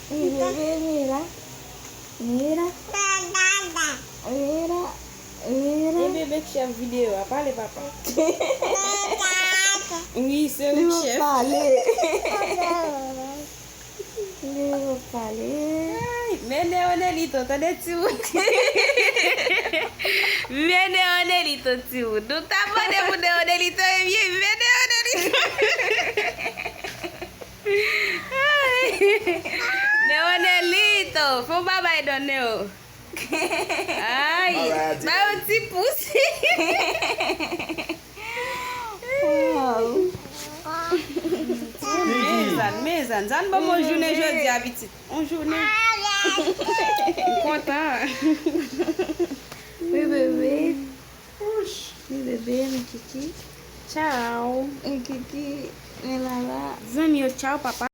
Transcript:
bebê, mira. Mira. Mira. Mira. Bebê que chef vidéo, parle papa. Oui, c'est Il le va chef. parler. Il va parler. Mene onelito, tade tiu. Mene onelito tiu. Du tabane bude onelito emye. Mene onelito. Ne onelito. Fo baba edone o. Ai, ba o ti pousse. Wow. Mezan, zan ba mon journée jodi a petit. On journée. Content. Oui, bébé. Oui, bébé, mon kiki. Ciao. Mon kiki. Mais là, là. Zami yo, ciao papa.